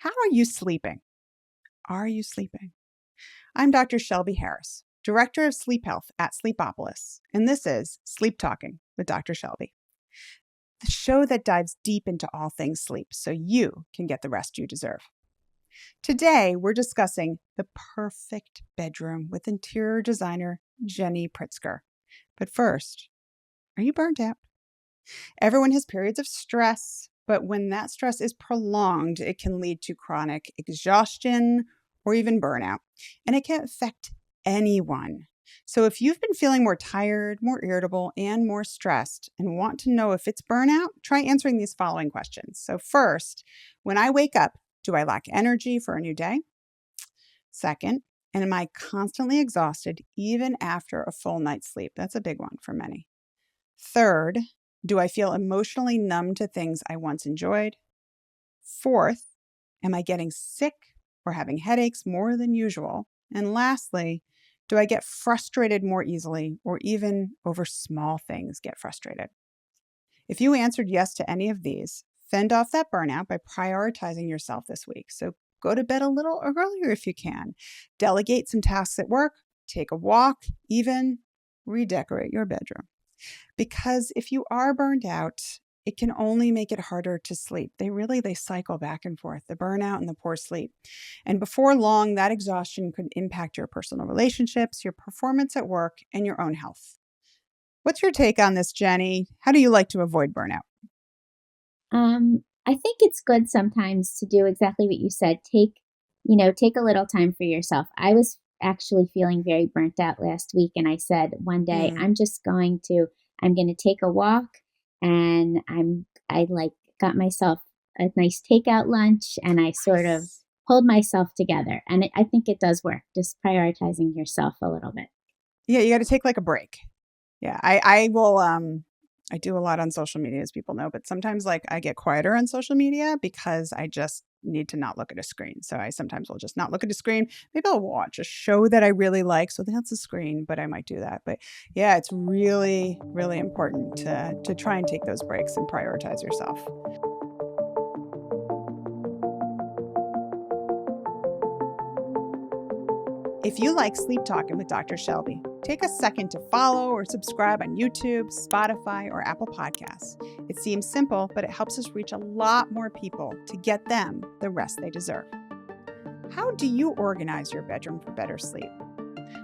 How are you sleeping? Are you sleeping? I'm Dr. Shelby Harris, Director of Sleep Health at Sleepopolis, and this is Sleep Talking with Dr. Shelby, the show that dives deep into all things sleep so you can get the rest you deserve. Today, we're discussing the perfect bedroom with interior designer Jenny Pritzker. But first, are you burnt out? Everyone has periods of stress, but when that stress is prolonged, it can lead to chronic exhaustion or even burnout, and it can affect anyone. So if you've been feeling more tired, more irritable, and more stressed and want to know if it's burnout, try answering these following questions. So first, when I wake up, do I lack energy for a new day? Second, am I constantly exhausted even after a full night's sleep? That's a big one for many. Third, do I feel emotionally numb to things I once enjoyed? Fourth, am I getting sick or having headaches more than usual? And lastly, do I get frustrated more easily or even over small things get frustrated? If you answered yes to any of these, fend off that burnout by prioritizing yourself this week. So go to bed a little earlier if you can. Delegate some tasks at work, take a walk, even redecorate your bedroom. Because if you are burned out, it can only make it harder to sleep. They cycle back and forth, the burnout and the poor sleep. And before long, that exhaustion could impact your personal relationships, your performance at work, and your own health. What's your take on this, Jenny? How do you like to avoid burnout? I think it's good sometimes to do exactly what you said. Take a little time for yourself. I was actually feeling very burnt out last week, and I said one day, Mm. I'm going to take a walk, and I got myself a nice takeout lunch, and I sort of Nice. pulled myself together. And I think it does work, just prioritizing yourself a little bit. Yeah, you got to take like a break. Yeah, I will. I do a lot on social media, as people know, but sometimes like I get quieter on social media because I just need to not look at a screen. So I sometimes will just not look at a screen. Maybe I'll watch a show that I really like. So that's a screen, but I might do that. But yeah, it's really, really important to try and take those breaks and prioritize yourself. If you like Sleep Talking with Dr. Shelby, take a second to follow or subscribe on YouTube, Spotify, or Apple Podcasts. It seems simple, but it helps us reach a lot more people to get them the rest they deserve. How do you organize your bedroom for better sleep?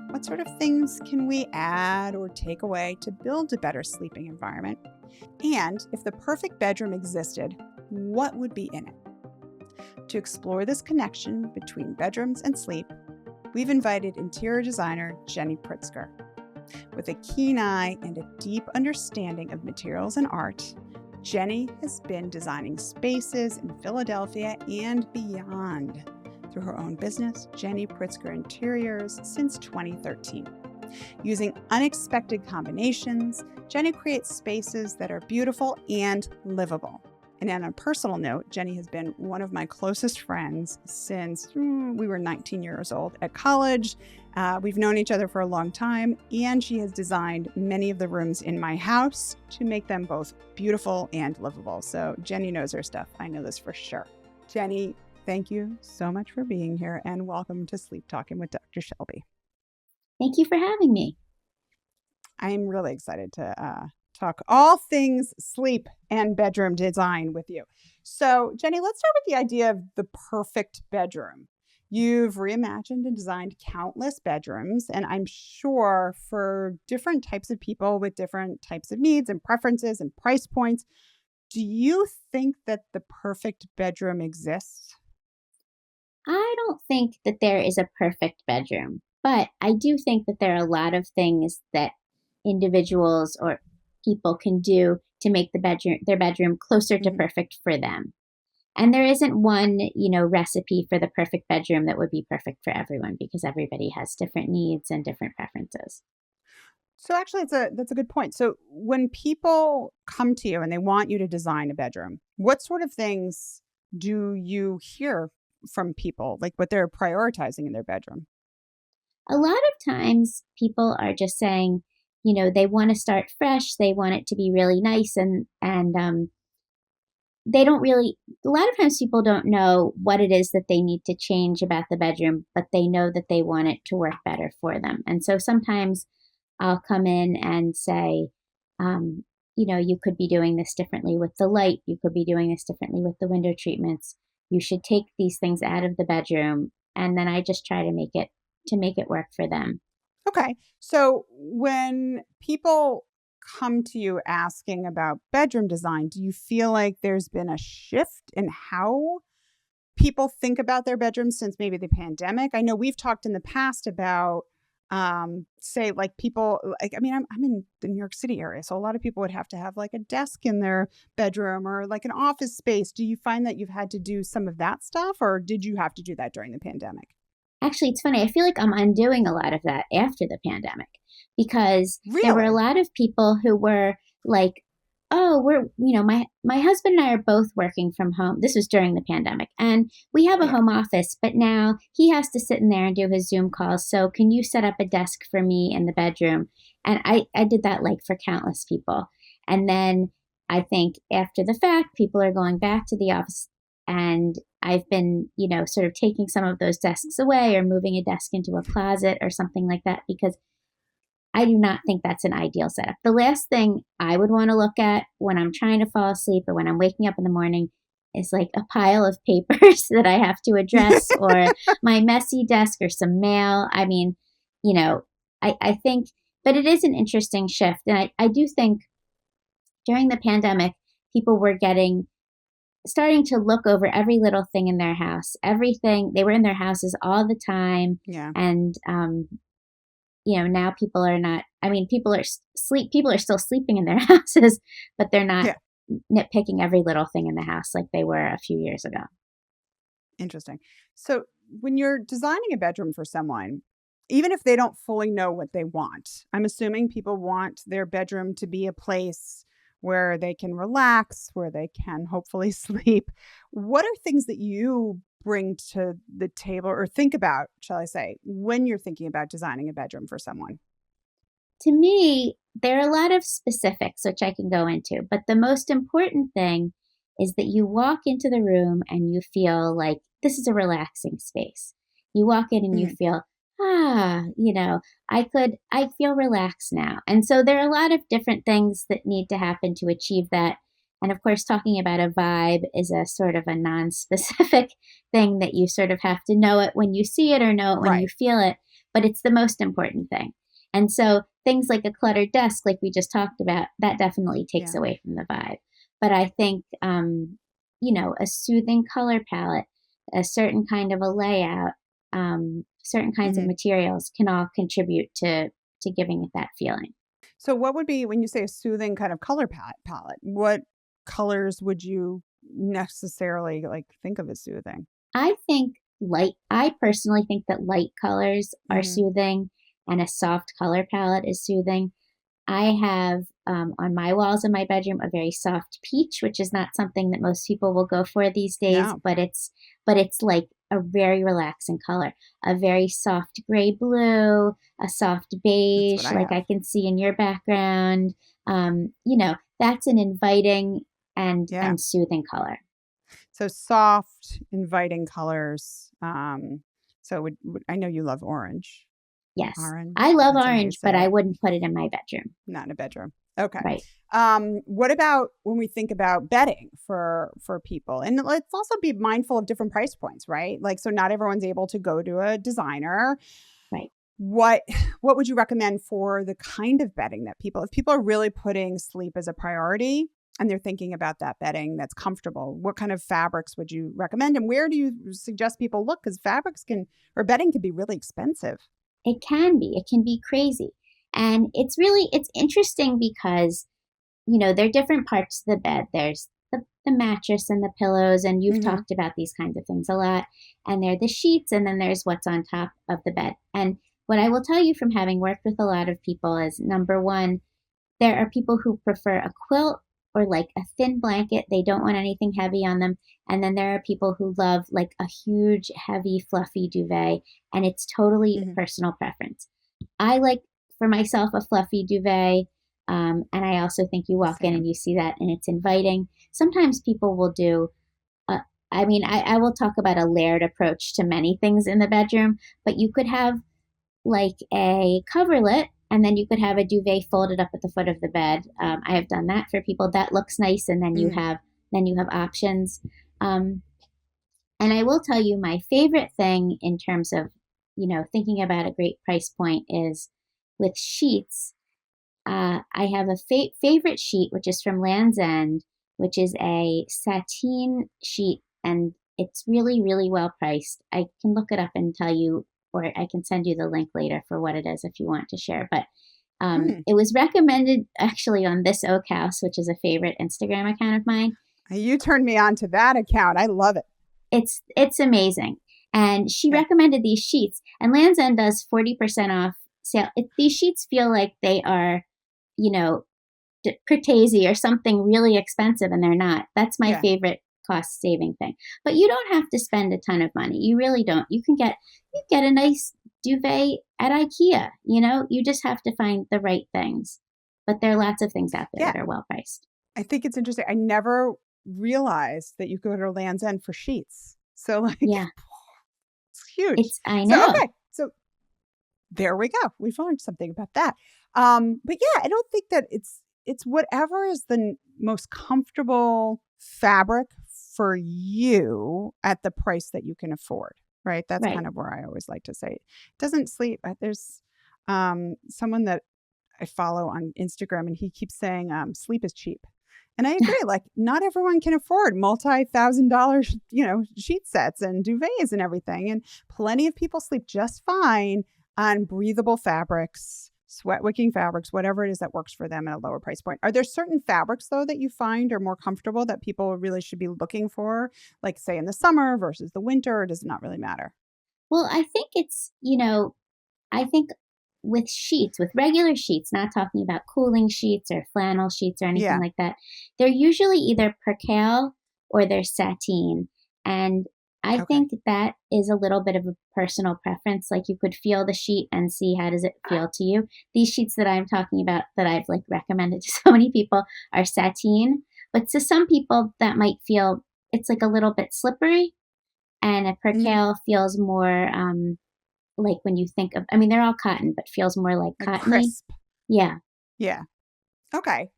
What sort of things can we add or take away to build a better sleeping environment? And if the perfect bedroom existed, what would be in it? To explore this connection between bedrooms and sleep, we've invited interior designer Jenny Pritzker. With a keen eye and a deep understanding of materials and art, Jenny has been designing spaces in Philadelphia and beyond through her own business, Jenny Pritzker Interiors, since 2013. Using unexpected combinations, Jenny creates spaces that are beautiful and livable. And on a personal note, Jenny has been one of my closest friends since we were 19 years old at college. We've known each other for a long time, and she has designed many of the rooms in my house to make them both beautiful and livable. So Jenny knows her stuff. I know this for sure. Jenny, thank you so much for being here, and welcome to Sleep Talking with Dr. Shelby. Thank you for having me. I'm really excited to talk all things sleep and bedroom design with you. So, Jenny, let's start with the idea of the perfect bedroom. You've reimagined and designed countless bedrooms, and I'm sure for different types of people with different types of needs and preferences and price points. Do you think that the perfect bedroom exists? I don't think that there is a perfect bedroom, but I do think that there are a lot of things that individuals or people can do to make their bedroom closer to Mhm. perfect for them. And there isn't one, recipe for the perfect bedroom that would be perfect for everyone because everybody has different needs and different preferences. So actually that's a good point. So when people come to you and they want you to design a bedroom, what sort of things do you hear from people, like what they're prioritizing in their bedroom? A lot of times people are just saying, they want to start fresh, they want it to be really nice and they don't really, a lot of times people don't know what it is that they need to change about the bedroom, but they know that they want it to work better for them. And so sometimes I'll come in and say, you could be doing this differently with the light. You could be doing this differently with the window treatments. You should take these things out of the bedroom. And then I just try to make it work for them. Okay. So when people come to you asking about bedroom design, do you feel like there's been a shift in how people think about their bedrooms since maybe the pandemic? I know we've talked in the past about say like people like, I mean, I'm in the New York City area, so a lot of people would have to have like a desk in their bedroom or like an office space. Do you find that you've had to do some of that stuff, or did you have to do that during the pandemic? Actually, it's funny. I feel like I'm undoing a lot of that after the pandemic because there were a Really? lot of people who were like, "Oh, my husband and I are both working from home." This was during the pandemic, and we have a Yeah. home office, but now he has to sit in there and do his Zoom calls. So, can you set up a desk for me in the bedroom? And I did that like for countless people. And then I think after the fact, people are going back to the office, and I've been, sort of taking some of those desks away or moving a desk into a closet or something like that because I do not think that's an ideal setup. The last thing I would want to look at when I'm trying to fall asleep or when I'm waking up in the morning is like a pile of papers that I have to address or my messy desk or some mail. I mean, you know, I think, but it is an interesting shift. And I do think during the pandemic, people were starting to look over every little thing in their house, everything. They were in their houses all the time. Yeah. And, now people are not, I mean, people are still sleeping in their houses, but they're not Yeah. nitpicking every little thing in the house like they were a few years ago. Interesting. So when you're designing a bedroom for someone, even if they don't fully know what they want, I'm assuming people want their bedroom to be a place where they can relax, where they can hopefully sleep. What are things that you bring to the table or think about, shall I say, when you're thinking about designing a bedroom for someone? To me, there are a lot of specifics which I can go into, but the most important thing is that you walk into the room and you feel like this is a relaxing space. You walk in and you Mhm. feel, I feel relaxed now. And so there are a lot of different things that need to happen to achieve that. And of course, talking about a vibe is a sort of a non specific thing that you sort of have to know it when you see it or know it when you Right. feel it, but it's the most important thing. And so things like a cluttered desk, like we just talked about, that definitely takes Yeah. away from the vibe. But I think, a soothing color palette, a certain kind of a layout, certain kinds of Mhm. materials can all contribute to giving it that feeling. So what would be when you say a soothing kind of color palette, what colors would you necessarily like think of as soothing? I personally think that light colors are Mhm. soothing and a soft color palette is soothing. I have on my walls in my bedroom a very soft peach, which is not something that most people will go for these days, No, but it's like a very relaxing color. A very soft gray blue, a soft that's what beige, I like have. I can see in your background. That's an inviting Yeah. and soothing color. So soft, inviting colors. So I know you love orange. Yes, I Orange. love That's how you orange, but say I it. wouldn't put it in my bedroom. Not in a bedroom. Okay. Right. What about when we think about bedding for people? And let's also be mindful of different price points, right? Like, so not everyone's able to go to a designer. Right. What what would you recommend for the kind of bedding that if people are really putting sleep as a priority and they're thinking about that bedding that's comfortable, what kind of fabrics would you recommend and where do you suggest people look? Because fabrics can or bedding can be really expensive. It can be crazy. And it's interesting because, there are different parts of the bed. There's the mattress and the pillows, and you've Hmm. talked about these kinds of things a lot. And there are the sheets, and then there's what's on top of the bed. And what I will tell you from having worked with a lot of people is number one, there are people who prefer a quilt or like a thin blanket. They don't want anything heavy on them. And then there are people who love like a huge, heavy, fluffy duvet. And it's totally Hmm. personal preference. I like for myself a fluffy duvet. And I also think you walk in and Same. you see that and it's inviting. Sometimes people will do, uh, I will talk about a layered approach to many things in the bedroom, but you could have like a coverlet and then you could have a duvet folded up at the foot of the bed. I have done that for people. That looks nice. And Mm. then you have options. Um, and I will tell you my favorite thing in terms of, thinking about a great price point is with sheets. I have a favorite sheet, which is from Land's End, which is a sateen sheet, and it's really, really well priced. I can look it up and tell you, or I can send you the link later for what it is if you want to share. But Mm. it was recommended actually on This Oak House, which is a favorite Instagram account of mine. You turned me on to that account. I love it. It's amazing. And she Okay. recommended these sheets, and Land's End does 40% off sale. These sheets feel like they are, you know, Cortese or something really expensive, and they're not. That's my Yeah. favorite cost saving thing. But you don't have to spend a ton of money. You really don't. You get a nice duvet at IKEA. You just have to find the right things. But there are lots of things out there Yeah. that are well priced. I think it's interesting. I never realized that you go to Land's End for sheets. So like Yeah, it's huge. I So know. okay. So there we go. We've learned something about that. But yeah, I don't think that it's whatever is the most comfortable fabric for you at the price that you can afford. Right. That's Right. kind of where I always like to say it doesn't sleep. There's someone that I follow on Instagram and he keeps saying sleep is cheap. And I agree, like not everyone can afford multi-$1,000, sheet sets and duvets and everything. And plenty of people sleep just fine on breathable fabrics, sweat wicking fabrics, whatever it is that works for them at a lower price point. Are there certain fabrics though that you find are more comfortable that people really should be looking for, like say in the summer versus the winter, or does it not really matter? Well, I think I think with regular sheets, not talking about cooling sheets or flannel sheets or anything Yeah. like that, they're usually either percale or they're sateen. And I Okay. think that is a little bit of a personal preference. Like you could feel the sheet and see how does it feel to you. These sheets that I'm talking about that I've like recommended to so many people are sateen, but to some people that might feel it's like a little bit slippery, and a Mm, percale feels more like when you think of, I mean, they're all cotton, but feels more like like cottony. crisp. Yeah. Yeah. Okay.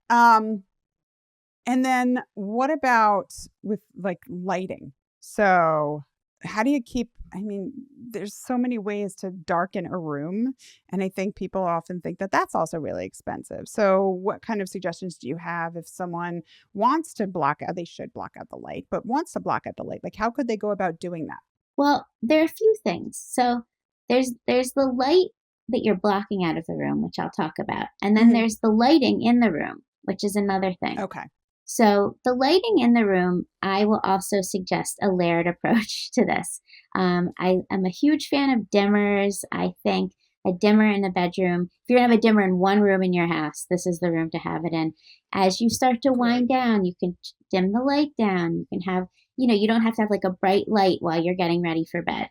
And then what about with like lighting? So, how do you keep, I mean, there's so many ways to darken a room. And I think people often think that that's also really expensive. So, what kind of suggestions do you have if someone wants to block out, they should block out the light, but wants to block out the light? Like, how could they go about doing that? Well, there are a few things. So there's the light that you're blocking out of the room, which I'll talk about. And then Hmm. there's the lighting in the room, which is another thing. Okay. So the lighting in the room, I will also suggest a layered approach to this. I am a huge fan of dimmers. I think a dimmer in the bedroom, if you're gonna have a dimmer in one room in your house, this is the room to have it in. As you start to Great. wind down, you can dim the light down. You can have, you don't have to have like a bright light while you're getting ready for bed.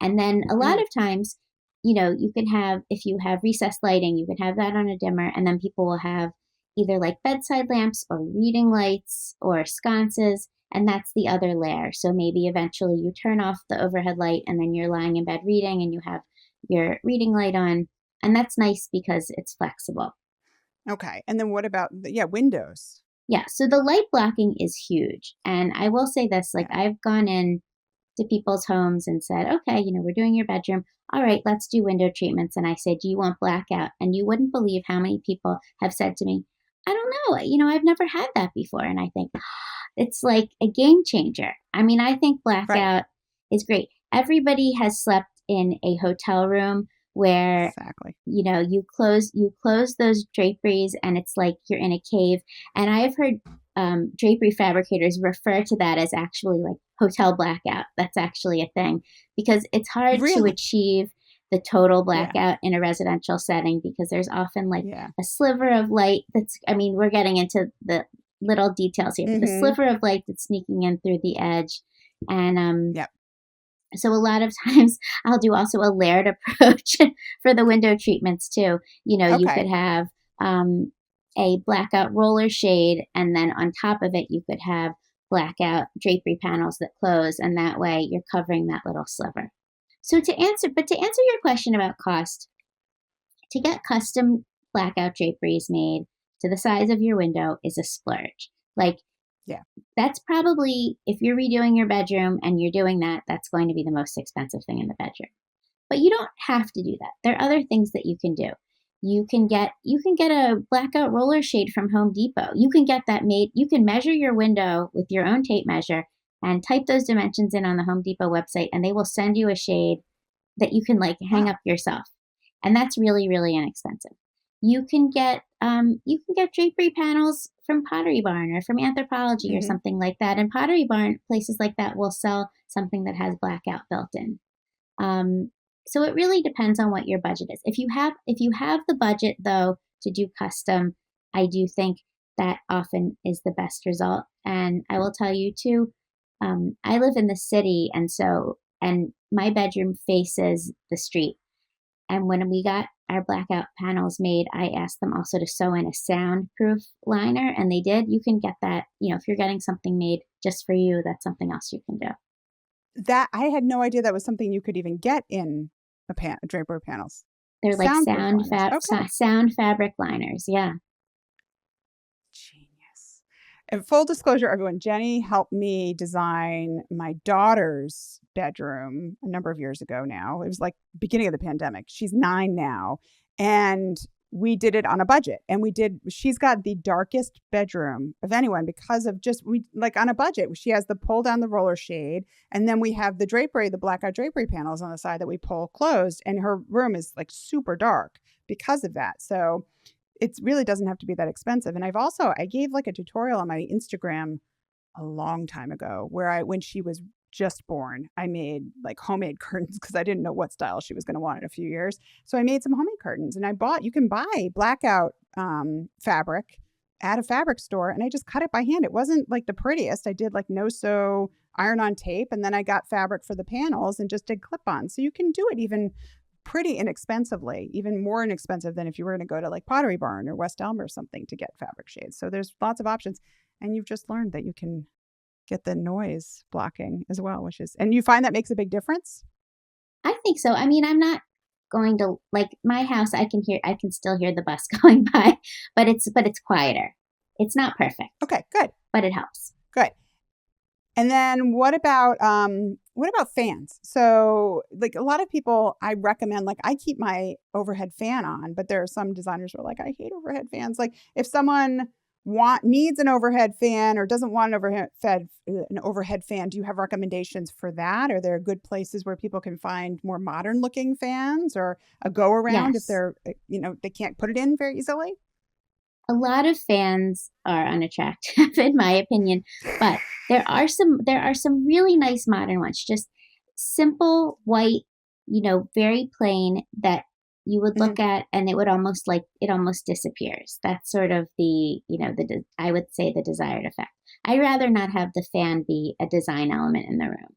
And then a lot Hmm. of times, you can have, if you have recessed lighting, you can have that on a dimmer, and then people will have either like bedside lamps or reading lights or sconces, and that's the other layer. So maybe eventually you turn off the overhead light and then you're lying in bed reading and you have your reading light on, and that's nice because it's flexible. Okay. And then what about, yeah, windows? Yeah, so the light blocking is huge. And I will say this, like Yeah. I've gone in to people's homes and said, okay, we're doing your bedroom. All right, let's do window treatments. And I said, do you want blackout? And you wouldn't believe how many people have said to me, I don't know, I've never had that before. And I think it's like a game changer. I mean, I think Right. blackout is great. Everybody has slept in a hotel room where Exactly. you close those draperies and it's like you're in a cave. And I have heard drapery fabricators refer to that as actually like hotel blackout. That's actually a thing because it's hard to Really? achieve the total Yeah. blackout in a residential setting because there's often like Yeah. a sliver of light that's, I mean, we're getting into the little details here, but the Hmm. sliver of light that's sneaking in through the edge. And Yep. so a lot of times I'll do also a layered approach for the window treatments too. You Okay. could have um, a blackout roller shade, and then on top of it, you could have blackout drapery panels that close, and that way you're covering that little sliver. To answer your question about cost, to get custom blackout draperies made to the size of your window is a splurge. Like, Yeah. that's probably, if you're redoing your bedroom and you're doing that, that's going to be the most expensive thing in the bedroom. But you don't have to do that. There are other things that you can do. You can get a blackout roller shade from Home Depot. You can get that made. You can measure your window with your own tape measure and type those dimensions in on the Home Depot website, and they will send you a shade that you can like hang up yourself. And that's really, really inexpensive. You can get drapery panels from Pottery Barn or from Anthropologie or something like that. And Pottery Barn, places like that, will sell something that has blackout built in. So it really depends on what your budget is. If you have the budget though to do custom, I do think that often is the best result. And I will tell you too, I live in the city, and my bedroom faces the street. And when we got our blackout panels made, I asked them also to sew in a soundproof liner, and they did. You can get that, if you're getting something made just for you, that's something else you can do. That I had no idea that was something you could even get in drapery panels. They're like Soundproof liners. sound fabric liners. Yeah. Genius. And full disclosure, everyone, Jenny helped me design my daughter's bedroom a number of years ago now. It was like beginning of the pandemic. She's 9 now. And we did it on a budget, and she's got the darkest bedroom of anyone because of on a budget. She has the pull down the roller shade, and then we have the blackout drapery panels on the side that we pull closed, and her room is like super dark because of that. So it really doesn't have to be that expensive. And I gave like a tutorial on my Instagram a long time ago where when she was just born, I made like homemade curtains because I didn't know what style she was going to want in a few years. So I made some homemade curtains, and you can buy blackout fabric at a fabric store, and I just cut it by hand. It wasn't like the prettiest. I did like no-sew iron-on tape, and then I got fabric for the panels and just did clip-ons. So you can do it even pretty inexpensively, even more inexpensive than if you were going to go to like Pottery Barn or West Elm or something to get fabric shades. So there's lots of options, and you've just learned that you can get the noise blocking as well, and you find that makes a big difference? I think so. I mean, I'm not going to, like, my house, I can still hear the bus going by, but it's quieter. It's not perfect. Okay, good. But it helps. Good. And then what about fans? So like a lot of people, I recommend, like I keep my overhead fan on, but there are some designers who are like, I hate overhead fans. Like if someone needs an overhead fan or doesn't want an overhead fan, do you have recommendations for that? Are there good places where people can find more modern looking fans or a go around if they're, they can't put it in very easily? A lot of fans are unattractive in my opinion, but there are some really nice modern ones, just simple white, very plain, that you would look at and it almost disappears. That's sort of I would say the desired effect. I'd rather not have the fan be a design element in the room.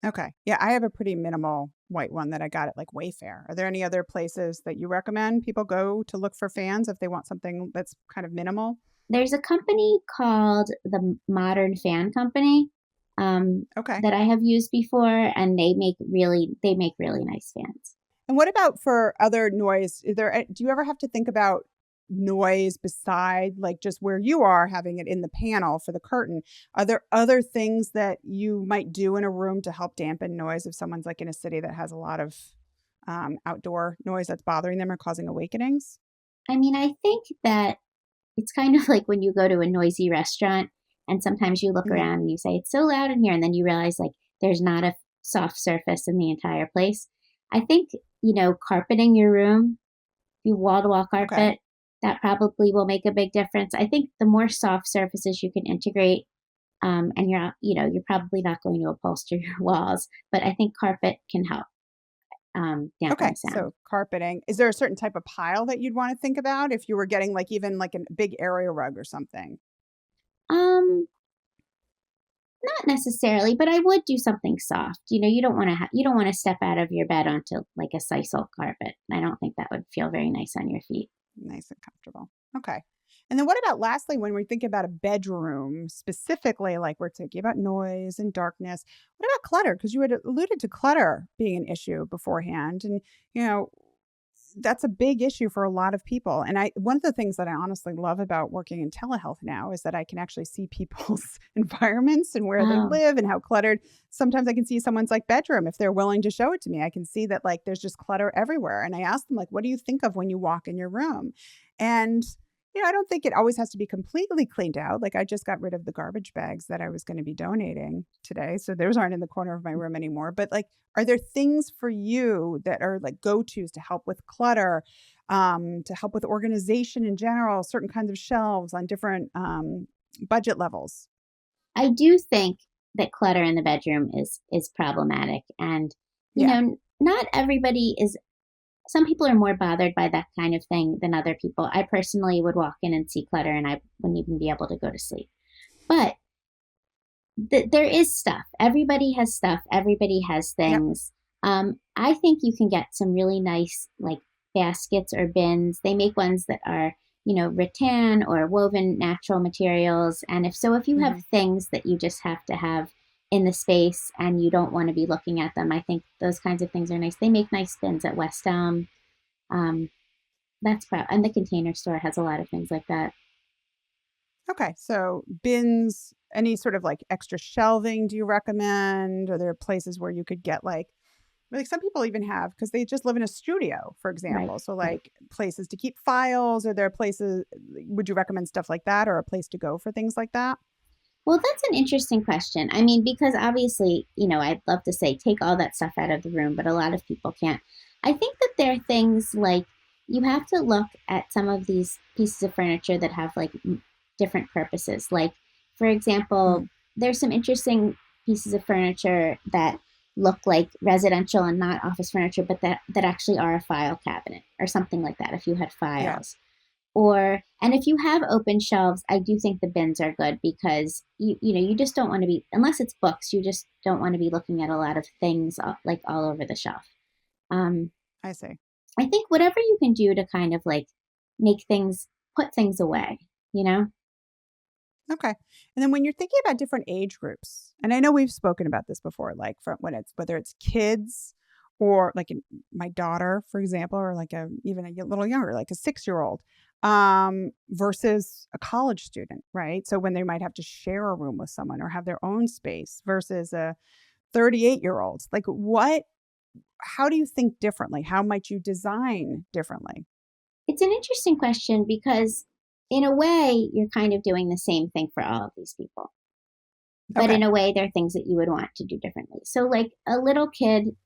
Okay. Yeah, I have a pretty minimal white one that I got at like Wayfair. Are there any other places that you recommend people go to look for fans if they want something that's kind of minimal? There's a company called the Modern Fan Company that I have used before, and they make really nice fans. And what about for other noise? Do you ever have to think about noise beside like just where you are having it in the panel for the curtain? Are there other things that you might do in a room to help dampen noise if someone's like in a city that has a lot of outdoor noise that's bothering them or causing awakenings? I mean, I think that it's kind of like when you go to a noisy restaurant and sometimes you look around and you say, it's so loud in here. And then you realize like there's not a soft surface in the entire place. I think, carpeting your room, you wall-to-wall carpet, that probably will make a big difference. I think the more soft surfaces you can integrate, and you're probably not going to upholster your walls, but I think carpet can help dampen sound. So carpeting. Is there a certain type of pile that you'd want to think about if you were getting like even like a big area rug or something? Not necessarily, but I would do something soft. You don't want to step out of your bed onto like a sisal carpet. I don't think that would feel very nice on your feet. Nice and comfortable. Okay. And then what about lastly, when we think about a bedroom specifically, like we're thinking about noise and darkness, what about clutter? Because you had alluded to clutter being an issue beforehand. And, you know, that's a big issue for a lot of people. And one of the things that I honestly love about working in telehealth now is that I can actually see people's environments and where they Oh, live and how cluttered. Sometimes I can see someone's like bedroom if they're willing to show it to me. I can see that like there's just clutter everywhere. And I ask them like, what do you think of when you walk in your room? And I don't think it always has to be completely cleaned out. Like I just got rid of the garbage bags that I was going to be donating today. So those aren't in the corner of my room anymore. But like, are there things for you that are like go-tos to help with clutter, to help with organization in general, certain kinds of shelves on different budget levels? I do think that clutter in the bedroom is problematic, and Yeah. not everybody is. Some people are more bothered by that kind of thing than other people. I personally would walk in and see clutter, and I wouldn't even be able to go to sleep. But there is stuff. Everybody has stuff. Everybody has Yep. things. I think you can get some really nice like baskets or bins. They make ones that are rattan or woven natural materials. And if you have Hmm. things that you just have to have in the space and you don't want to be looking at them, I think those kinds of things are nice. They make nice bins at West Elm. Um, and the Container Store has a lot of things like that. Okay. So bins, any sort of like extra shelving do you recommend? Are there places where you could get like some people even have because they just live in a studio, for Right, example. So right. like places to keep files. Are there places? Would you recommend stuff like that, or a place to go for things like that? Well, that's an interesting question. I mean, because obviously, I'd love to say take all that stuff out of the room, but a lot of people can't. I think that there are things like you have to look at some of these pieces of furniture that have like different purposes. Like, for example, Mm, there's some interesting pieces of furniture that look like residential and not office furniture, but that actually are a file cabinet or something like that if you had yeah. files. And if you have open shelves, I do think the bins are good because you just don't want to be, unless it's books, you just don't want to be looking at a lot of things like all over the shelf. um I see. I think whatever you can do to kind of like make things, put things away, you know Okay. And then when you're thinking about different age groups, and I know we've spoken about this before, like from when it's whether it's kids or like my daughter, for example, or like even a little younger, like a 6-year old, versus a college student, right? So when they might have to share a room with someone or have their own space versus a 38-year old, like how do you think differently? How might you design differently? it's an interesting question because in a way you're kind of doing the same thing for all of these people, but Okay. in a way there are things that you would want to do differently. So like a little kid,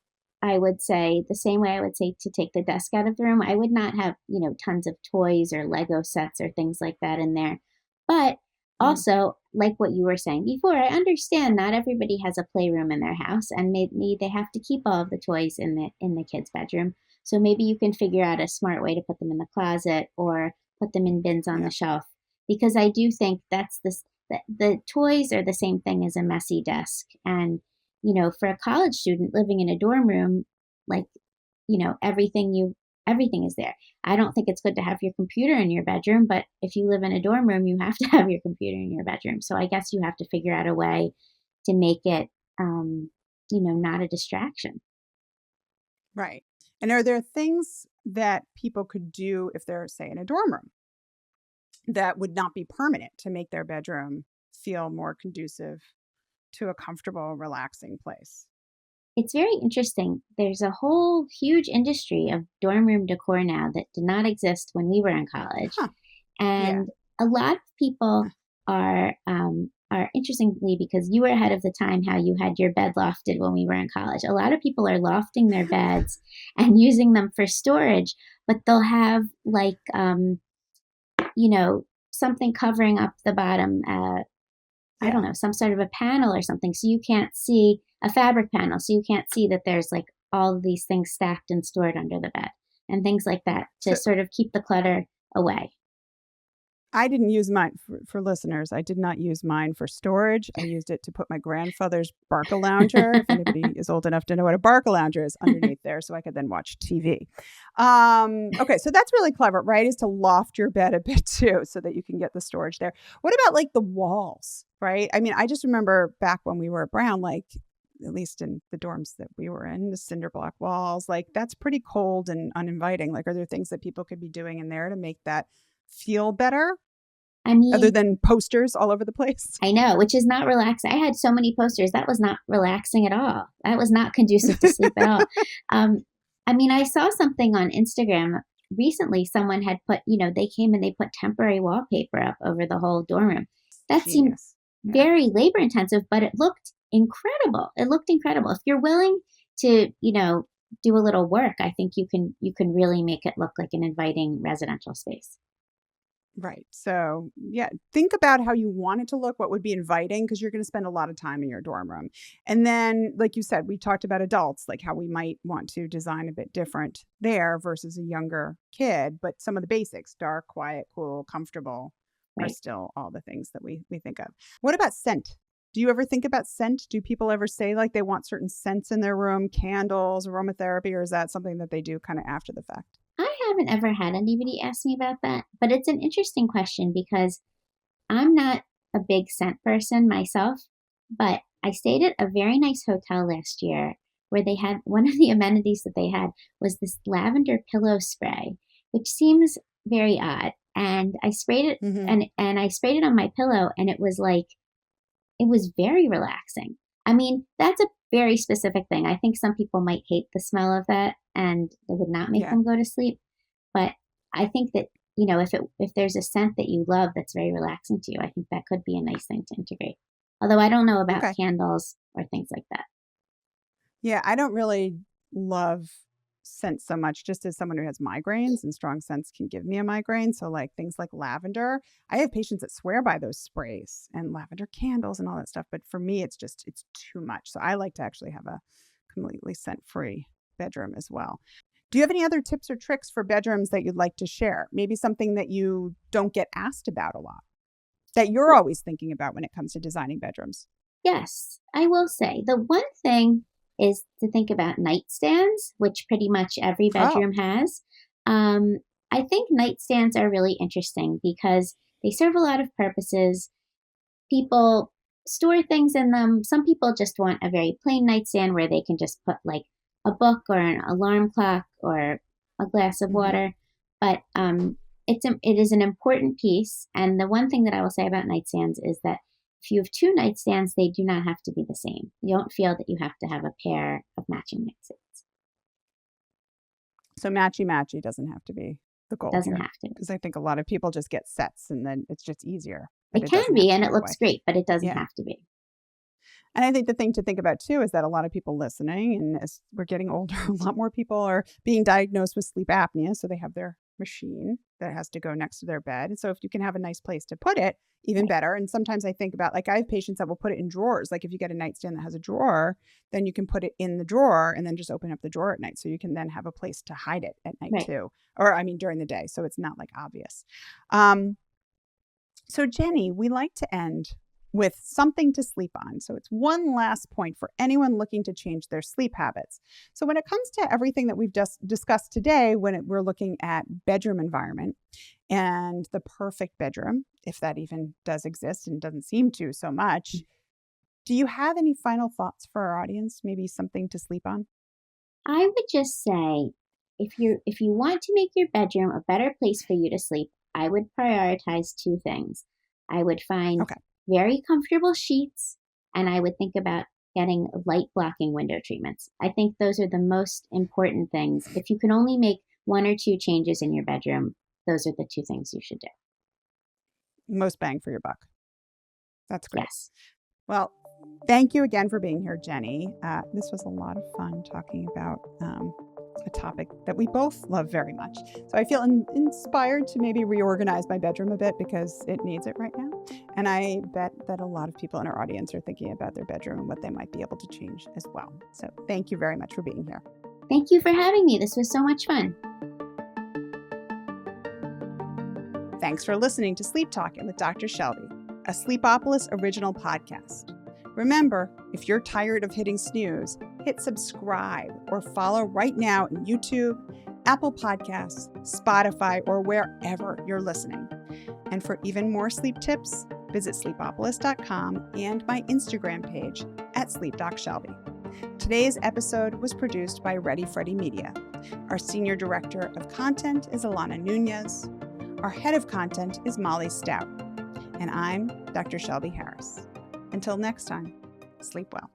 I would say the same way I would say to take the desk out of the room. I would not have, tons of toys or Lego sets or things like that in there. But Mhm. also, like what you were saying before, I understand not everybody has a playroom in their house and maybe they have to keep all of the toys in the kids' bedroom. So maybe you can figure out a smart way to put them in the closet or put them in bins on Yeah. the shelf. Because I do think the toys are the same thing as a messy desk. And for a college student living in a dorm room, like, you know, everything you everything is there. I don't think it's good to have your computer in your bedroom, but if you live in a dorm room, you have to have your computer in your bedroom. So I guess you have to figure out a way to make it, not a distraction. Right. And are there things that people could do if they're, say, in a dorm room that would not be permanent to make their bedroom feel more conducive to a comfortable, relaxing place? It's very interesting. There's a whole huge industry of dorm room decor now that did not exist when we were in college. Huh. Yeah. And a lot of people are interestingly, because you were ahead of the time how you had your bed lofted when we were in college. A lot of people are lofting their beds and using them for storage, but they'll have like something covering up the bottom. I don't Yeah. know, some sort of a panel or something, so you can't see a fabric panel, so you can't see that there's like all of these things stacked and stored under the bed and things like that to So sort of keep the clutter away. I didn't use mine for listeners. I did not use mine for storage. I used it to put my grandfather's Barcalounger, if anybody is old enough to know what a Barcalounger is, underneath there, so I could then watch TV. Okay, so that's really clever, right? Is to loft your bed a bit too, so that you can get the storage there. What about like the walls, right? I mean, I just remember back when we were at Brown, like at least in the dorms that we were in, the cinder block walls, like that's pretty cold and uninviting. Like, are there things that people could be doing in there to make that feel better? I Other mean, than posters all over the place? I know, which is not relaxing. I had so many posters. That was not relaxing at all. That was not conducive to sleep at all. I mean, I saw something on Instagram recently. Someone had put, they came and they put temporary wallpaper up over the whole dorm room. That seemed Genius. Yeah. very labor intensive, but it looked incredible. It looked incredible. If you're willing to, do a little work, I think you can really make it look like an inviting residential space. Right. So, yeah, think about how you want it to look, what would be inviting, because you're going to spend a lot of time in your dorm room. And then, like you said, we talked about adults, like how we might want to design a bit different there versus a younger kid. But some of the basics, dark, quiet, cool, comfortable, are Right. still all the things that we think of. What about scent? Do you ever think about scent? Do people ever say like they want certain scents in their room, candles, aromatherapy, or is that something that they do kind of after the fact? I haven't ever had anybody ask me about that, but it's an interesting question because I'm not a big scent person myself, but I stayed at a very nice hotel last year where they had one of the amenities that they had was this lavender pillow spray, which seems very odd. And I sprayed it Mm-hmm. and I sprayed it on my pillow and it was like it was very relaxing. I mean, that's a very specific thing. I think some people might hate the smell of that and it would not make Yeah. them go to sleep. But I think that, if there's a scent that you love that's very relaxing to you, I think that could be a nice thing to integrate. Although I don't know about Okay. candles or things like that. Yeah, I don't really love scent so much just as someone who has migraines and strong scents can give me a migraine. So like things like lavender, I have patients that swear by those sprays and lavender candles and all that stuff. But for me, it's too much. So I like to actually have a completely scent-free bedroom as well. Do you have any other tips or tricks for bedrooms that you'd like to share? Maybe something that you don't get asked about a lot, that you're always thinking about when it comes to designing bedrooms? Yes, I will say the one thing is to think about nightstands, which pretty much every Oh, bedroom has. Um, I think nightstands are really interesting because they serve a lot of purposes. People store things in them. Some people just want a very plain nightstand where they can just put like a book or an alarm clock or a glass of hmm, water. But it is an important piece. And the one thing that I will say about nightstands is that if you have two nightstands, they do not have to be the same. You don't feel that you have to have a pair of matching nightstands. so matchy matchy doesn't have to be the goal Doesn't here, have to be. because I think a lot of people just get sets and then it's just easier, but It it can doesn't have be, to and be it that looks way. great, but it doesn't Yeah. have to be. And I think the thing to think about too is that a lot of people listening, and as we're getting older, a lot more people are being diagnosed with sleep apnea. So they have their machine that has to go next to their bed. And so if you can have a nice place to put it, even Right. better. And sometimes I think about like I have patients that will put it in drawers. Like if you get a nightstand that has a drawer, then you can put it in the drawer and then just open up the drawer at night. So you can then have a place to hide it at night Right. too. Or I mean during the day. So it's not like obvious. Um, so, Jenny, we like to end with something to sleep on. So, it's one last point for anyone looking to change their sleep habits. So, when it comes to everything that we've just discussed today, we're looking at bedroom environment and the perfect bedroom, if that even does exist and doesn't seem to so much, do you have any final thoughts for our audience? Maybe something to sleep on? I would just say if you want to make your bedroom a better place for you to sleep, I would prioritize two things. I would find Okay. very comfortable sheets and I would think about getting light blocking window treatments. I think those are the most important things. If you can only make one or two changes in your bedroom, those are the two things you should do. Most bang for your buck. That's great. Yes. Well, thank you again for being here, Jenny. This was a lot of fun talking about a topic that we both love very much. So I feel inspired to maybe reorganize my bedroom a bit because it needs it right now. And I bet that a lot of people in our audience are thinking about their bedroom and what they might be able to change as well. So thank you very much for being here. Thank you for having me. This was so much fun. Thanks for listening to Sleep Talking with Dr. Shelby, a Sleepopolis original podcast. Remember, if you're tired of hitting snooze, hit subscribe or follow right now in YouTube, Apple Podcasts, Spotify, or wherever you're listening. And for even more sleep tips, visit sleepopolis.com and my Instagram page at SleepDocShelby. Today's episode was produced by Ready Freddy Media. Our Senior Director of Content is Alana Nunez. Our Head of Content is Molly Stout. And I'm Dr. Shelby Harris. Until next time, sleep well.